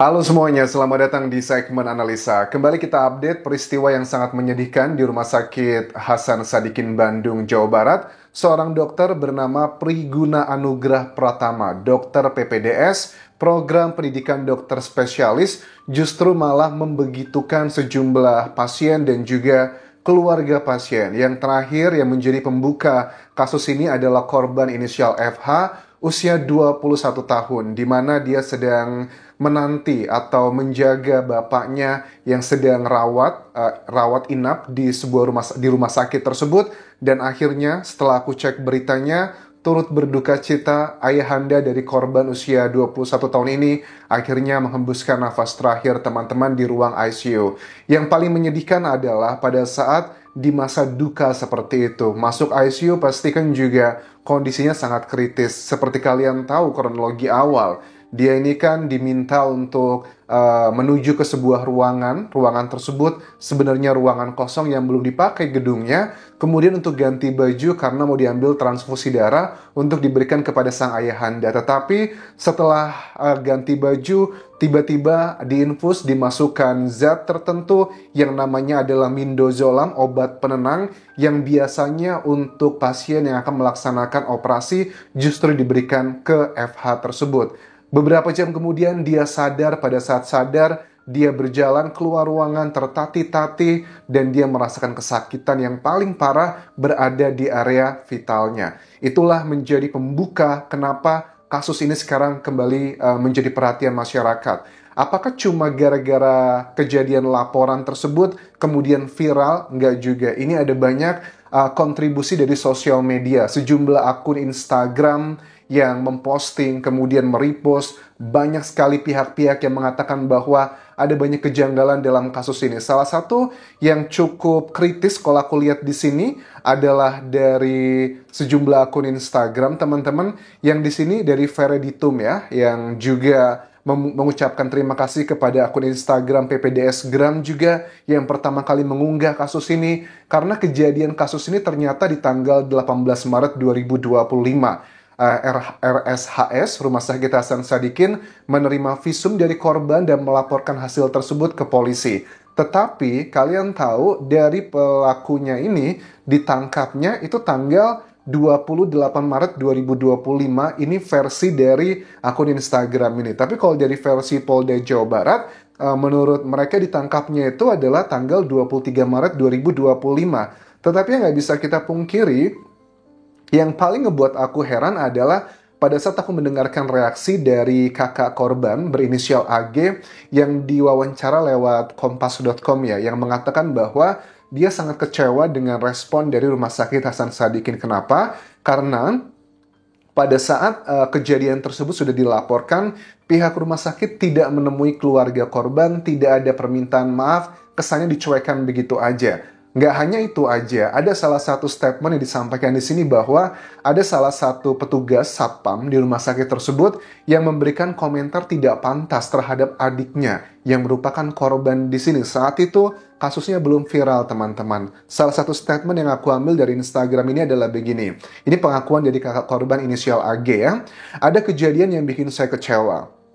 Halo semuanya, selamat datang di segmen analisa. Kembali kita update peristiwa yang sangat menyedihkan di Rumah Sakit Hasan Sadikin Bandung, Jawa Barat. Seorang dokter bernama Priguna Anugrah Pratama, dokter PPDS, program pendidikan dokter spesialis, justru malah membegitukan sejumlah pasien dan juga keluarga pasien. Yang terakhir yang menjadi pembuka kasus ini adalah korban inisial FH, usia 21 tahun, di mana dia sedang menanti atau menjaga bapaknya yang sedang rawat inap di sebuah rumah sakit tersebut. Dan akhirnya setelah aku cek beritanya, turut berduka cita ayahanda dari korban usia 21 tahun ini akhirnya menghembuskan nafas terakhir teman-teman di ruang ICU. Yang paling menyedihkan adalah pada saat di masa duka seperti itu, masuk ICU pastikan juga kondisinya sangat kritis. Seperti kalian tahu kronologi awal, dia ini kan diminta untuk menuju ke sebuah ruangan. Ruangan tersebut sebenarnya ruangan kosong yang belum dipakai gedungnya. Kemudian untuk ganti baju karena mau diambil transfusi darah untuk diberikan kepada sang ayahanda. Tetapi setelah ganti baju, tiba-tiba diinfus, dimasukkan zat tertentu yang namanya adalah Midazolam, obat penenang yang biasanya untuk pasien yang akan melaksanakan operasi justru diberikan ke FH tersebut. Beberapa jam kemudian dia sadar. Pada saat sadar, dia berjalan keluar ruangan tertatih-tatih dan dia merasakan kesakitan yang paling parah berada di area vitalnya. Itulah menjadi pembuka kenapa kasus ini sekarang kembali menjadi perhatian masyarakat. Apakah cuma gara-gara kejadian laporan tersebut kemudian viral? Enggak juga. Ini ada banyak kontribusi dari sosial media, sejumlah akun Instagram yang memposting, kemudian merepost. Banyak sekali pihak-pihak yang mengatakan bahwa ada banyak kejanggalan dalam kasus ini. Salah satu yang cukup kritis kalau aku lihat di sini adalah dari sejumlah akun Instagram, teman-teman, yang di sini dari Vereditum ya, yang juga mengucapkan terima kasih kepada akun Instagram PPDS Gram juga yang pertama kali mengunggah kasus ini, karena kejadian kasus ini ternyata di tanggal 18 Maret 2025. RSHS, Rumah Sakit Hasan Sadikin, menerima visum dari korban dan melaporkan hasil tersebut ke polisi. Tetapi kalian tahu dari pelakunya ini ditangkapnya itu tanggal 28 Maret 2025, ini versi dari akun Instagram ini. Tapi kalau dari versi Polda Jawa Barat, menurut mereka ditangkapnya itu adalah tanggal 23 Maret 2025. Tetapi yang nggak bisa kita pungkiri, yang paling ngebuat aku heran adalah pada saat aku mendengarkan reaksi dari kakak korban berinisial AG yang diwawancara lewat kompas.com ya, yang mengatakan bahwa dia sangat kecewa dengan respon dari Rumah Sakit Hasan Sadikin. Kenapa? Karena pada saat kejadian tersebut sudah dilaporkan, pihak rumah sakit tidak menemui keluarga korban, tidak ada permintaan maaf, kesannya dicuekan begitu aja. Nggak hanya itu aja, ada salah satu statement yang disampaikan di sini bahwa ada salah satu petugas satpam di rumah sakit tersebut yang memberikan komentar tidak pantas terhadap adiknya yang merupakan korban di sini. Saat itu kasusnya belum viral, teman-teman. Salah satu statement yang aku ambil dari Instagram ini adalah begini. Ini pengakuan dari kakak korban inisial AG ya. Ada kejadian yang bikin saya kecewa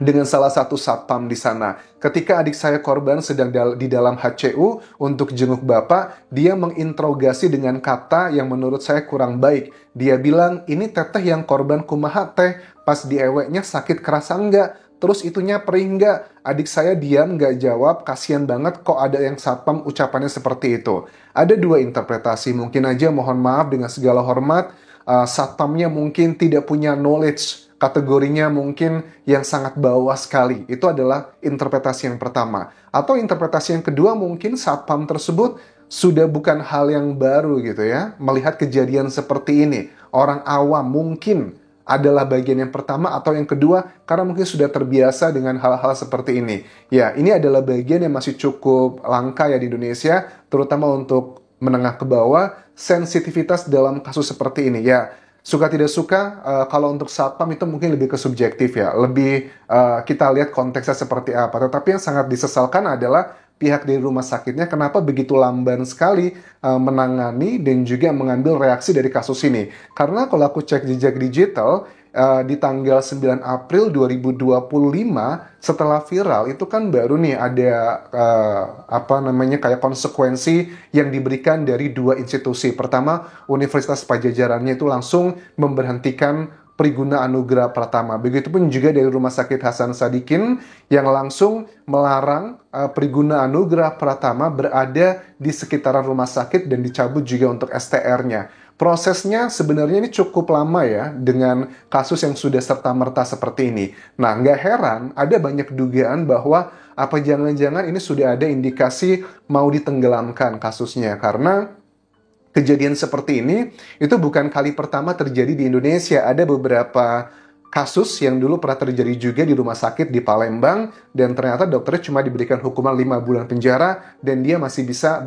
dengan salah satu satpam di sana. Ketika adik saya korban sedang di dalam HCU untuk jenguk bapak, dia menginterogasi dengan kata yang menurut saya kurang baik. Dia bilang, ini teteh yang korban kumaha teh, pas dieweknya sakit kerasa enggak? Terus itunya perih enggak? Adik saya diam enggak jawab, kasihan banget kok ada yang satpam ucapannya seperti itu. Ada dua interpretasi, mungkin aja mohon maaf dengan segala hormat, satpamnya mungkin tidak punya knowledge, kategorinya mungkin yang sangat bawah sekali. Itu adalah interpretasi yang pertama. Atau interpretasi yang kedua, mungkin satpam tersebut sudah bukan hal yang baru gitu ya, melihat kejadian seperti ini. Orang awam mungkin adalah bagian yang pertama, atau yang kedua karena mungkin sudah terbiasa dengan hal-hal seperti ini. Ya, ini adalah bagian yang masih cukup langka ya di Indonesia, terutama untuk menengah ke bawah, sensitivitas dalam kasus seperti ini. Ya, suka tidak suka, kalau untuk satpam itu mungkin lebih ke subjektif ya, lebih kita lihat konteksnya seperti apa. Tetapi yang sangat disesalkan adalah pihak dari rumah sakitnya kenapa begitu lamban sekali menangani dan juga mengambil reaksi dari kasus ini. Karena kalau aku cek jejak digital, di tanggal 9 April 2025 setelah viral itu kan baru nih ada kayak konsekuensi yang diberikan dari dua institusi. Pertama, Universitas Pajajarannya itu langsung memberhentikan Priguna Anugrah Pratama. Begitupun juga dari Rumah Sakit Hasan Sadikin yang langsung melarang Priguna Anugrah Pratama berada di sekitaran rumah sakit dan dicabut juga untuk STR-nya. Prosesnya sebenarnya ini cukup lama ya dengan kasus yang sudah serta-merta seperti ini. Nah, nggak heran ada banyak dugaan bahwa apa jangan-jangan ini sudah ada indikasi mau ditenggelamkan kasusnya karena kejadian seperti ini itu bukan kali pertama terjadi di Indonesia. Ada beberapa kasus yang dulu pernah terjadi juga di rumah sakit di Palembang dan ternyata dokternya cuma diberikan hukuman 5 bulan penjara dan dia masih bisa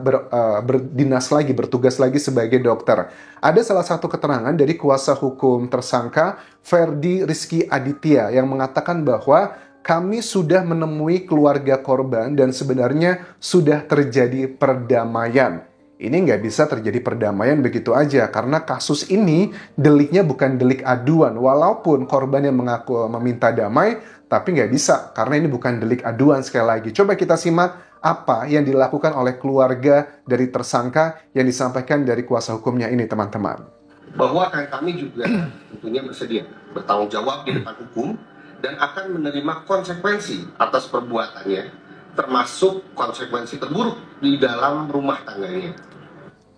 berdinas lagi, bertugas lagi sebagai dokter. Ada salah satu keterangan dari kuasa hukum tersangka Ferdi Rizky Aditya yang mengatakan bahwa kami sudah menemui keluarga korban dan sebenarnya sudah terjadi perdamaian. Ini nggak bisa terjadi perdamaian begitu aja, karena kasus ini deliknya bukan delik aduan. Walaupun korban yang mengaku meminta damai, tapi nggak bisa, karena ini bukan delik aduan sekali lagi. Coba kita simak apa yang dilakukan oleh keluarga dari tersangka yang disampaikan dari kuasa hukumnya ini, teman-teman. Bahwa kami juga tentunya bersedia bertanggung jawab di depan hukum dan akan menerima konsekuensi atas perbuatannya, termasuk konsekuensi terburuk di dalam rumah tangganya.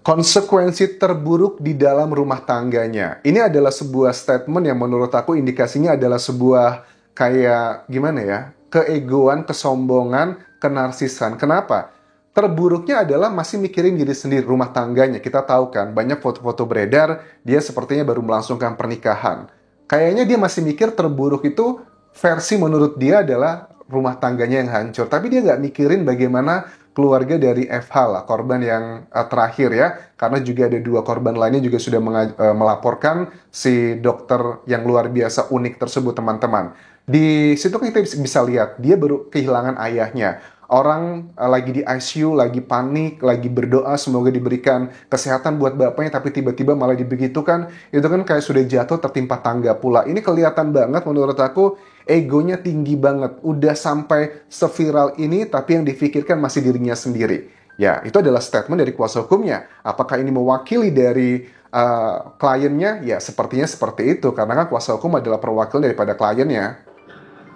Konsekuensi terburuk di dalam rumah tangganya. Ini adalah sebuah statement yang menurut aku indikasinya adalah sebuah kayak gimana ya? Keegoan, kesombongan, kenarsisan. Kenapa? Terburuknya adalah masih mikirin diri sendiri rumah tangganya. Kita tahu kan, banyak foto-foto beredar, dia sepertinya baru melangsungkan pernikahan. Kayaknya dia masih mikir terburuk itu versi menurut dia adalah rumah tangganya yang hancur. Tapi dia nggak mikirin bagaimana keluarga dari FH lah, korban yang terakhir ya. Karena juga ada 2 korban lainnya juga sudah melaporkan si dokter yang luar biasa unik tersebut, teman-teman. Di situ kita bisa lihat, dia baru kehilangan ayahnya. Orang lagi di ICU, lagi panik, lagi berdoa semoga diberikan kesehatan buat bapaknya, tapi tiba-tiba malah dibegitukan. Itu kan kayak sudah jatuh tertimpa tangga pula. Ini kelihatan banget menurut aku, egonya tinggi banget. Udah sampai seviral ini, tapi yang difikirkan masih dirinya sendiri. Ya, itu adalah statement dari kuasa hukumnya. Apakah ini mewakili dari kliennya? Ya, sepertinya seperti itu. Karena kan kuasa hukum adalah perwakilan daripada kliennya.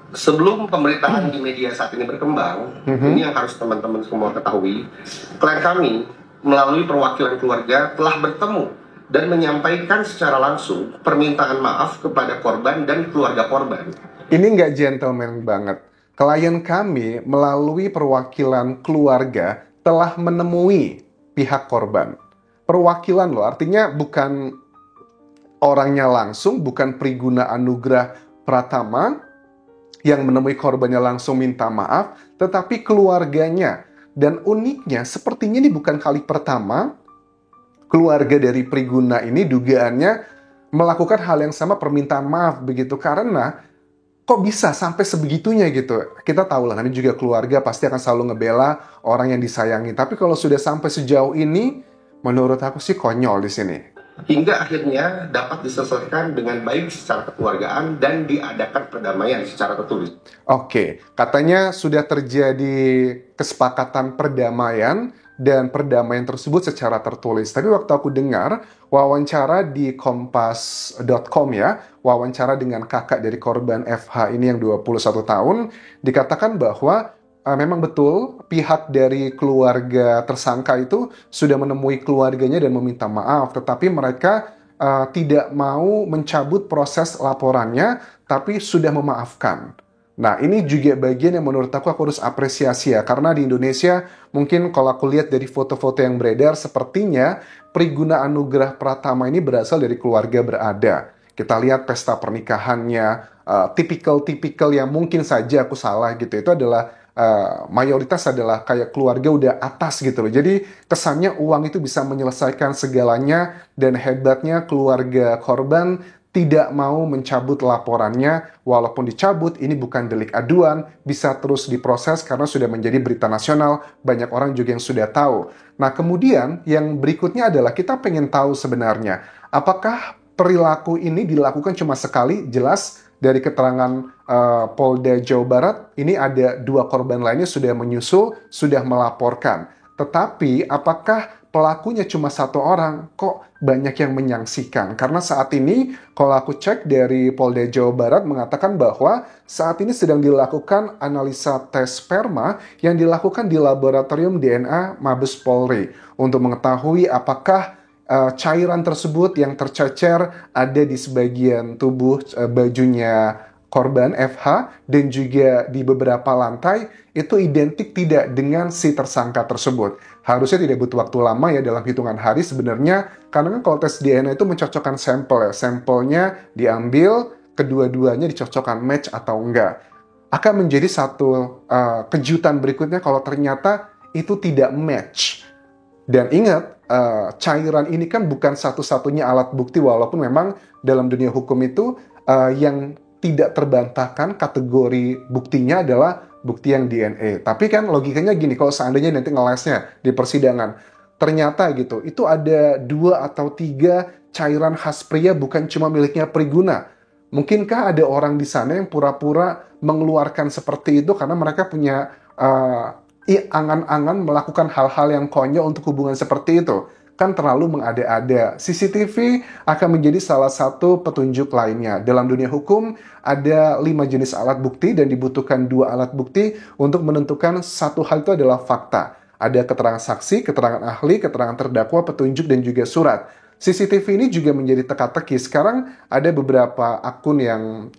Sebelum pemberitaan di media saat ini berkembang, ini yang harus teman-teman semua ketahui, klien kami melalui perwakilan keluarga telah bertemu dan menyampaikan secara langsung permintaan maaf kepada korban dan keluarga korban. Ini nggak gentleman banget. Klien kami melalui perwakilan keluarga telah menemui pihak korban. Perwakilan loh, artinya bukan orangnya langsung, bukan Priguna Anugrah Pratama yang menemui korbannya langsung minta maaf, tetapi keluarganya. Dan uniknya, sepertinya ini bukan kali pertama keluarga dari Priguna ini dugaannya melakukan hal yang sama, permintaan maaf begitu. Karena kok bisa sampai sebegitunya gitu. Kita tahu lah, ini juga keluarga pasti akan selalu ngebela orang yang disayangi. Tapi kalau sudah sampai sejauh ini, menurut aku sih konyol di sini. Hingga akhirnya dapat diselesaikan dengan baik secara kekeluargaan dan diadakan perdamaian secara tertulis. Oke, katanya sudah terjadi kesepakatan perdamaian dan perdamaian tersebut secara tertulis. Tapi waktu aku dengar wawancara di kompas.com ya, wawancara dengan kakak dari korban FH ini yang 21 tahun, dikatakan bahwa memang betul pihak dari keluarga tersangka itu sudah menemui keluarganya dan meminta maaf, tetapi mereka tidak mau mencabut proses laporannya, tapi sudah memaafkan. Nah, ini juga bagian yang menurut aku harus apresiasi ya, karena di Indonesia mungkin kalau aku lihat dari foto-foto yang beredar, sepertinya Priguna Anugrah Pratama ini berasal dari keluarga berada. Kita lihat pesta pernikahannya, tipikal-tipikal yang mungkin saja aku salah gitu, itu adalah mayoritas adalah kayak keluarga udah atas gitu loh. Jadi kesannya uang itu bisa menyelesaikan segalanya dan hebatnya keluarga korban tidak mau mencabut laporannya. Walaupun dicabut, ini bukan delik aduan, bisa terus diproses karena sudah menjadi berita nasional, banyak orang juga yang sudah tahu. Nah kemudian yang berikutnya adalah kita pengen tahu sebenarnya apakah perilaku ini dilakukan cuma sekali, jelas dari keterangan Polda Jawa Barat, ini ada 2 korban lainnya sudah menyusul, sudah melaporkan. Tetapi apakah pelakunya cuma 1 orang? Kok banyak yang menyaksikan? Karena saat ini kalau aku cek dari Polda Jawa Barat mengatakan bahwa saat ini sedang dilakukan analisa tes sperma yang dilakukan di laboratorium DNA Mabes Polri untuk mengetahui apakah cairan tersebut yang tercecer ada di sebagian tubuh bajunya korban FH dan juga di beberapa lantai itu identik tidak dengan si tersangka tersebut. Harusnya tidak butuh waktu lama ya, dalam hitungan hari sebenarnya, karena kan kalau tes DNA itu mencocokkan sampel ya, sampelnya diambil, kedua-duanya dicocokkan match atau enggak. Akan menjadi satu kejutan berikutnya kalau ternyata itu tidak match. Dan ingat, cairan ini kan bukan satu-satunya alat bukti, walaupun memang dalam dunia hukum itu yang tidak terbantahkan kategori buktinya adalah bukti yang DNA. Tapi kan logikanya gini, kalau seandainya nanti ngelesnya di persidangan, ternyata gitu, itu ada 2 atau 3 cairan khas pria bukan cuma miliknya Priguna. Mungkinkah ada orang di sana yang pura-pura mengeluarkan seperti itu karena mereka punya angan-angan melakukan hal-hal yang konyol untuk hubungan seperti itu? Kan terlalu mengada-ada. CCTV akan menjadi salah satu petunjuk lainnya. Dalam dunia hukum ada 5 jenis alat bukti dan dibutuhkan 2 alat bukti untuk menentukan satu hal itu adalah fakta. Ada keterangan saksi, keterangan ahli, keterangan terdakwa, petunjuk, dan juga surat. CCTV ini juga menjadi teka-teki. Sekarang ada beberapa akun yang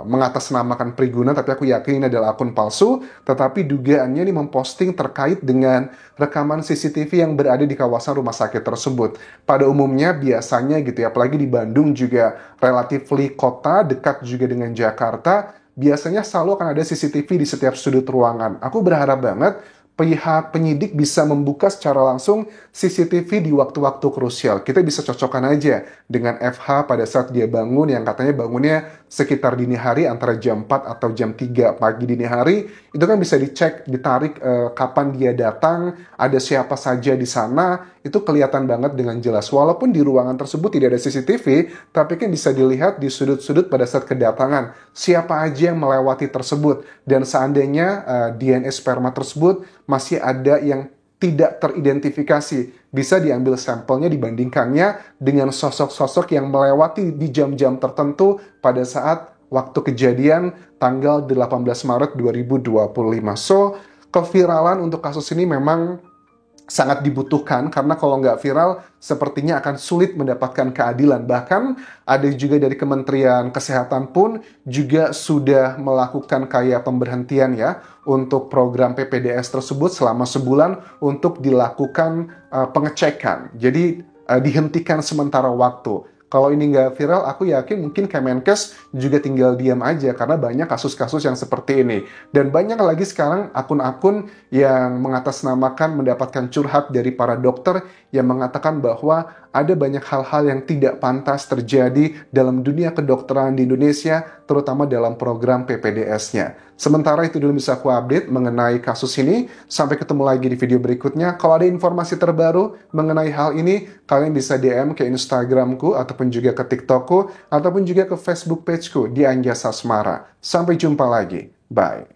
mengatasnamakan Priguna, tapi aku yakin ini adalah akun palsu. Tetapi dugaannya ini memposting terkait dengan rekaman CCTV yang berada di kawasan rumah sakit tersebut. Pada umumnya biasanya gitu ya, apalagi di Bandung juga relatively kota, dekat juga dengan Jakarta, biasanya selalu akan ada CCTV di setiap sudut ruangan. Aku berharap banget pihak penyidik bisa membuka secara langsung CCTV di waktu-waktu krusial. Kita bisa cocokkan aja dengan FH pada saat dia bangun, yang katanya bangunnya sekitar dini hari antara jam 4 atau jam 3 pagi dini hari. Itu kan bisa dicek, ditarik kapan dia datang, ada siapa saja di sana. Itu kelihatan banget dengan jelas. Walaupun di ruangan tersebut tidak ada CCTV, tapi kan bisa dilihat di sudut-sudut pada saat kedatangan. Siapa aja yang melewati tersebut. Dan seandainya DNA sperma tersebut masih ada yang tidak teridentifikasi, bisa diambil sampelnya, dibandingkannya dengan sosok-sosok yang melewati di jam-jam tertentu pada saat waktu kejadian tanggal 18 Maret 2025. So, keviralan untuk kasus ini memang sangat dibutuhkan, karena kalau nggak viral sepertinya akan sulit mendapatkan keadilan. Bahkan ada juga dari Kementerian Kesehatan pun juga sudah melakukan kayak pemberhentian ya untuk program PPDS tersebut selama sebulan untuk dilakukan pengecekan. Jadi dihentikan sementara waktu. Kalau ini nggak viral, aku yakin mungkin Kemenkes juga tinggal diam aja, karena banyak kasus-kasus yang seperti ini. Dan banyak lagi sekarang akun-akun yang mengatasnamakan mendapatkan curhat dari para dokter yang mengatakan bahwa ada banyak hal-hal yang tidak pantas terjadi dalam dunia kedokteran di Indonesia, terutama dalam program PPDS-nya. Sementara itu dulu bisa aku update mengenai kasus ini. Sampai ketemu lagi di video berikutnya. Kalau ada informasi terbaru mengenai hal ini, kalian bisa DM ke Instagramku, ataupun juga ke TikTokku, ataupun juga ke Facebook pageku di Anjasa Asmara. Sampai jumpa lagi. Bye.